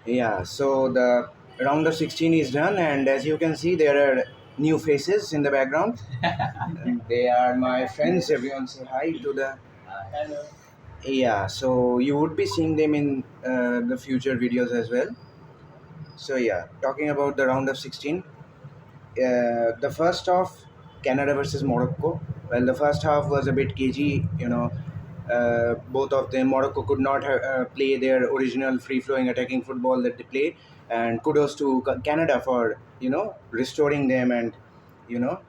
Yeah, so the round of 16 is done, and as you can see, there are new faces in the background. And they are my friends. Everyone say hi to the. Hello. Yeah, so you would be seeing them in the future videos as well. So, yeah, talking about the round of 16, the first half, Canada versus Morocco. Well, the first half was a bit cagey, both of them. Morocco could not play their original free-flowing attacking football that they play, and kudos to Canada for restoring them and you know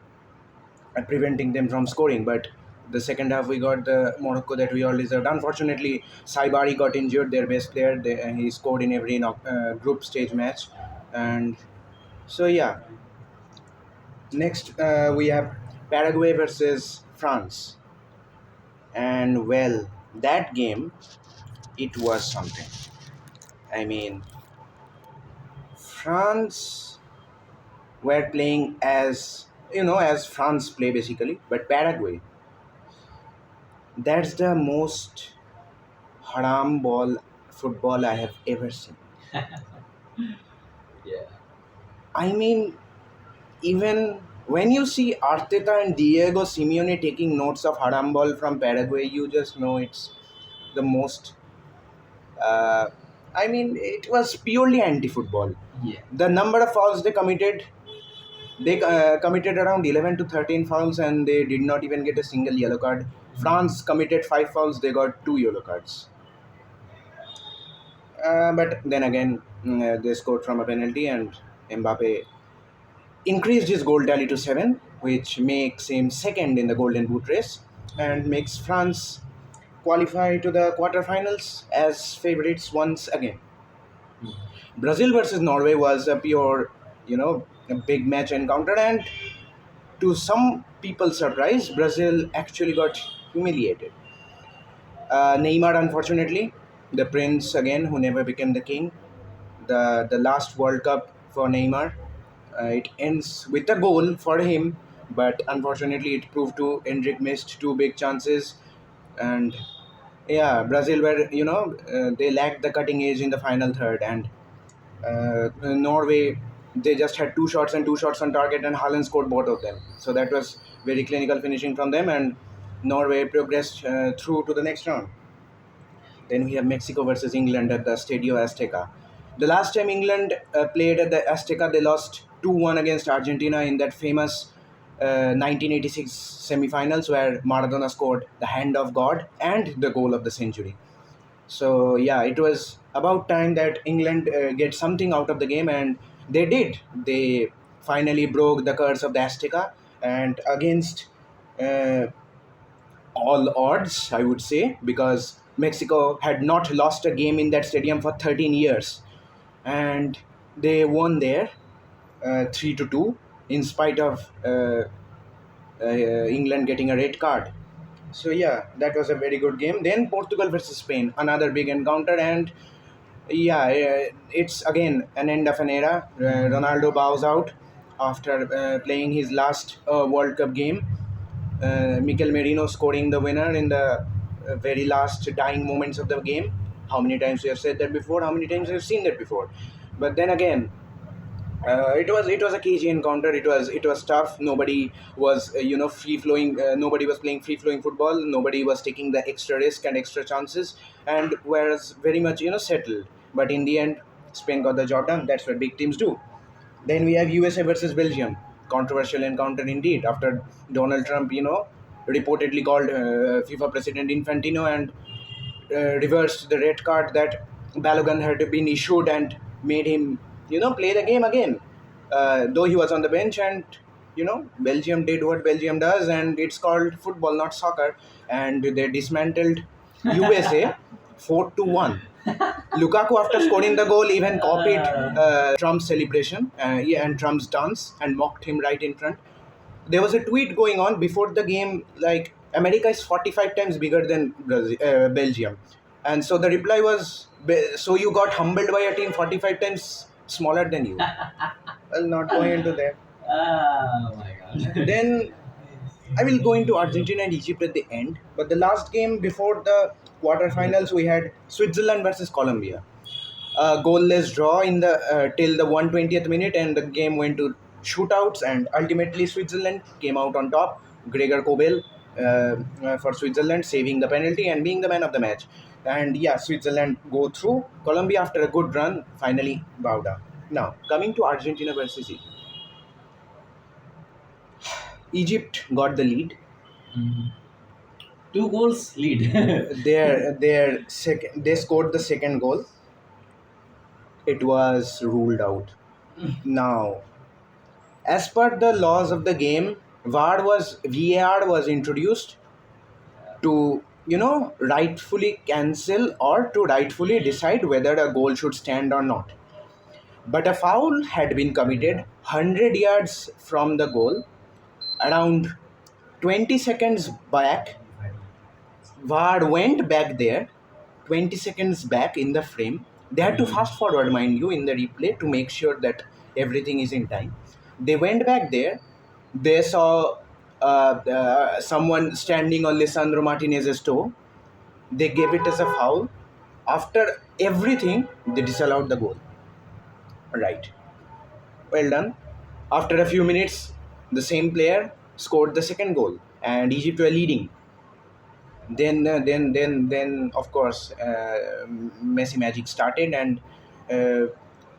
preventing them from scoring. But the second half, we got the Morocco that we all deserved. Unfortunately, Saibari got injured, their best player. He scored in every group stage match, and so yeah. Next, we have Paraguay versus France, and well, that game, it was something. I mean, France were playing as as France play basically, but Paraguay, that's the most haram ball football I have ever seen. Yeah. I mean, even when you see Arteta and Diego Simeone taking notes of haram ball from Paraguay, you just know it's the most. Uh, I mean, it was purely anti-football. Yeah. The number of fouls they committed around 11 to 13 fouls, and they did not even get a single yellow card. France committed 5 fouls, they got 2 yellow cards. But then again, they scored from a penalty, and Mbappe increased his goal tally to 7, which makes him second in the Golden Boot race and makes France qualify to the quarterfinals as favorites once again. Brazil versus Norway was a pure, a big match encounter, and to some people's surprise, Brazil actually got humiliated. Neymar, unfortunately, the prince again, who never became the king, the last World Cup for Neymar. It ends with a goal for him, but unfortunately, it proved to Endrick missed two big chances, and yeah, Brazil were they lacked the cutting edge in the final third, and Norway, they just had two shots and two shots on target, and Haaland scored both of them. So that was very clinical finishing from them, and Norway progressed through to the next round. Then we have Mexico versus England at the Stadio Azteca. The last time England played at the Azteca, they lost 2-1 against Argentina in that famous 1986 semi-finals where Maradona scored the hand of God and the goal of the century. So yeah, it was about time that England get something out of the game, and they did. They finally broke the curse of the Azteca, and against uh, all odds, I would say, because Mexico had not lost a game in that stadium for 13 years, and they won there 3-2 in spite of England getting a red card. So yeah, that was a very good game. Then Portugal versus Spain, another big encounter, and yeah, it's again an end of an era. Ronaldo bows out after playing his last World Cup game. Mikel Merino scoring the winner in the very last dying moments of the game. How many times we have said that before? How many times we have seen that before? But then again, it was a cagey encounter. It was tough. Nobody was free flowing. Nobody was playing free flowing football. Nobody was taking the extra risk and extra chances, and whereas very much settled. But in the end, Spain got the job done. That's what big teams do. Then we have USA versus Belgium. Controversial encounter indeed. After Donald Trump, reportedly called FIFA President Infantino and reversed the red card that Balogun had been issued and made him, play the game again. Though he was on the bench, and Belgium did what Belgium does, and it's called football, not soccer. And they dismantled USA 4-1. Lukaku, after scoring the goal, even copied Trump's celebration yeah, and Trump's dance and mocked him right in front. There was a tweet going on before the game like America is 45 times bigger than Belgium, and so the reply was, so you got humbled by a team 45 times smaller than you. Well, not going into that. Oh my god. Then I will go into Argentina and Egypt at the end. But the last game before the quarterfinals, we had Switzerland versus Colombia. a goalless draw in the till the 120th minute, and the game went to shootouts, and ultimately Switzerland came out on top. Gregor Kobel for Switzerland saving the penalty and being the man of the match. And yeah, Switzerland go through. Colombia, after a good run, finally bowed down. Now coming to Argentina versus Egypt. Egypt got the lead. Mhm. Two goals lead. Their second, they scored the second goal. It was ruled out. Now, as per the laws of the game, VAR was introduced to rightfully cancel or to rightfully decide whether a goal should stand or not. But a foul had been committed 100 yards from the goal, around 20 seconds back. VAR went back there, 20 seconds back in the frame. They had to fast forward, mind you, in the replay to make sure that everything is in time. They went back there. They saw someone standing on Lisandro Martinez's toe. They gave it as a foul. After everything, they disallowed the goal. Right. Well done. After a few minutes, the same player scored the second goal, and Egypt were leading. Then of course, Messi magic started, and uh,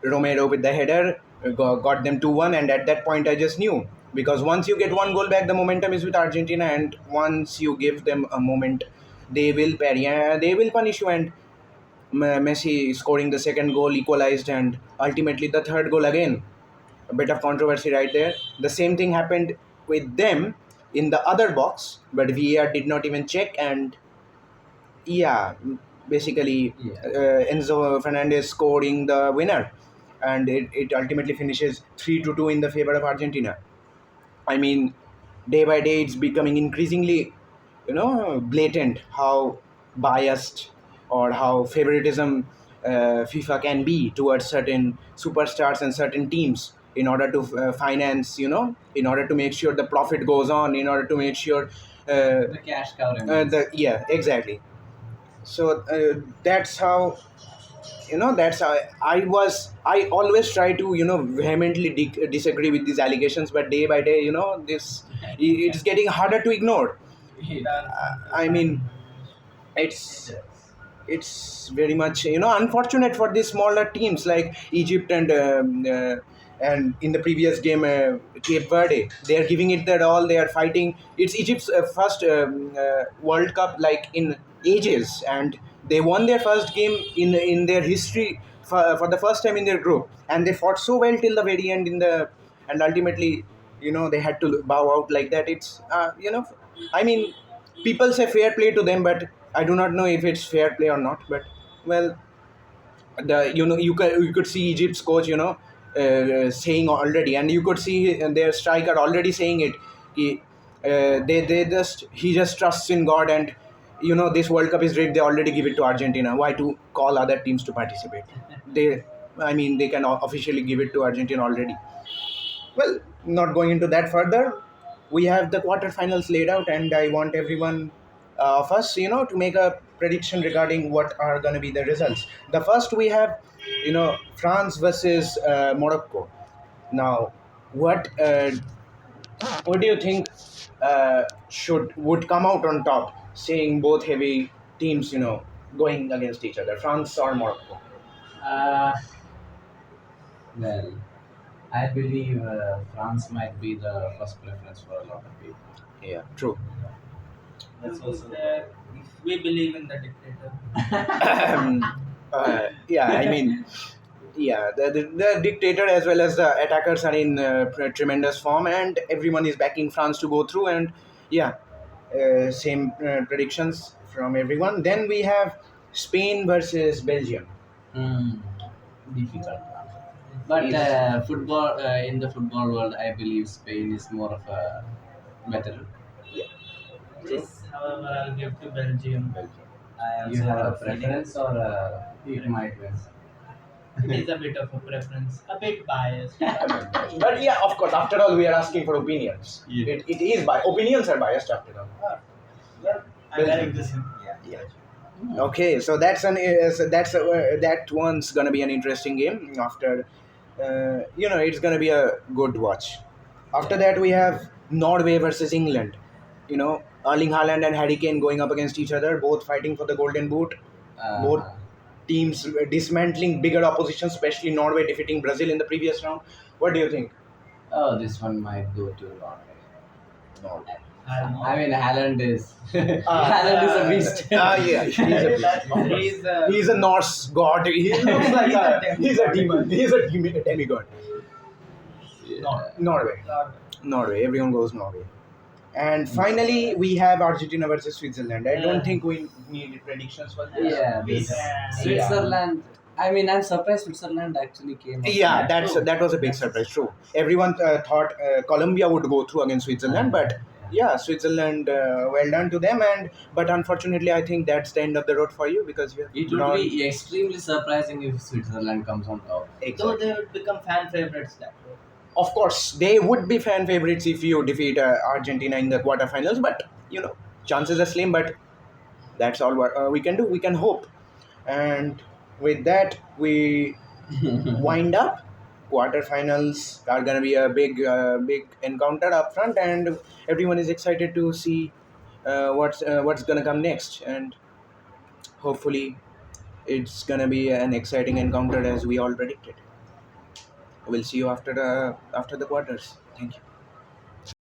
Romero with the header got them 2-1. And at that point I just knew, because once you get one goal back, the momentum is with Argentina, and once you give them a moment, they will parry, they will punish you. And Messi scoring the second goal equalized, and ultimately the third goal again, a bit of controversy right there. The same thing happened with them in the other box, but VAR did not even check. And yeah, basically, Yeah. Enzo Fernandez scoring the winner, and it ultimately finishes 3-2 in the favor of Argentina. I mean, day by day, it's becoming increasingly, blatant how biased or how favoritism FIFA can be towards certain superstars and certain teams in order to finance, in order to make sure the profit goes on, in order to make sure. The cash cow remains. Yeah, exactly. So that's how, I always try to vehemently disagree with these allegations, but day by day, this it's getting harder to ignore. I mean, it's it's very much unfortunate for these smaller teams like Egypt and in the previous game, Cape Verde. They are giving it their all. They are fighting. It's Egypt's first World Cup like in ages, and they won their first game in their history for the first time in their group, and they fought so well till the very end and ultimately they had to bow out like that. It's I mean, people say fair play to them, but I do not know if it's fair play or not. But well, you could see Egypt's coach saying already, and you could see their striker already saying it. He just trusts in God, and this World Cup is rigged. They already give it to Argentina. Why to call other teams to participate? They, I mean, they can officially give it to Argentina already. Well, not going into that further, we have the quarterfinals laid out, and I want everyone of us, to make a prediction regarding what are going to be the results. The first we have, France versus Morocco. Now, what do you think should would come out on top, seeing both heavy teams, going against each other, France or Morocco? Uh, well, I believe France might be the first preference for a lot of people. Yeah, true. That's also We believe in the dictator. Yeah, I mean, yeah, the dictator as well as the attackers are in tremendous form, and everyone is backing France to go through. And yeah, same predictions from everyone. Then we have Spain versus Belgium. mm, difficult. But Is football in the football world, I believe Spain is more of a better. Yeah, true. This, however, I'll give to Belgium. I You also have a have a feeling preference, or it might win. it is a bit of a preference, a bit biased. But yeah, of course, after all, we are asking for opinions. Yeah. It is opinions are biased after all. I Belgium. like this. Yeah. Okay, so that one's gonna be an interesting game. After, it's gonna be a good watch. After Yeah. that, we have Norway versus England. Erling Haaland and Harry Kane going up against each other, both fighting for the Golden Boot. Both Uh-huh. teams dismantling bigger opposition, especially Norway defeating Brazil in the previous round. What do you think? Oh, this one might go to Norway. Norway. I mean, Haaland is Ah, Haaland is a beast. yeah, he's a He's a he's a Norse god. He looks like he's a demon. He's a demigod. no, Yeah. Norway. not Norway. Everyone goes Norway. And finally, we have Argentina versus Switzerland. I don't think we need predictions for this. Yeah, we this can. Switzerland. I mean, I'm surprised Switzerland actually came up. Yeah, that was a big surprise. True. Everyone thought Colombia would go through against Switzerland, but yeah, Switzerland. Well done to them. But unfortunately, I think that's the end of the road for you because you have It would be extremely surprising if Switzerland comes on top. Though exactly. they would become fan favorites that way. Of course, they would be fan favorites if you defeat Argentina in the quarterfinals. But chances are slim. But that's all what we can do. We can hope. And with that, we wind up. Quarterfinals are gonna be a big encounter up front, and everyone is excited to see what's gonna come next. And hopefully, it's gonna be an exciting encounter as we all predicted. We'll see you after the quarters. Thank you.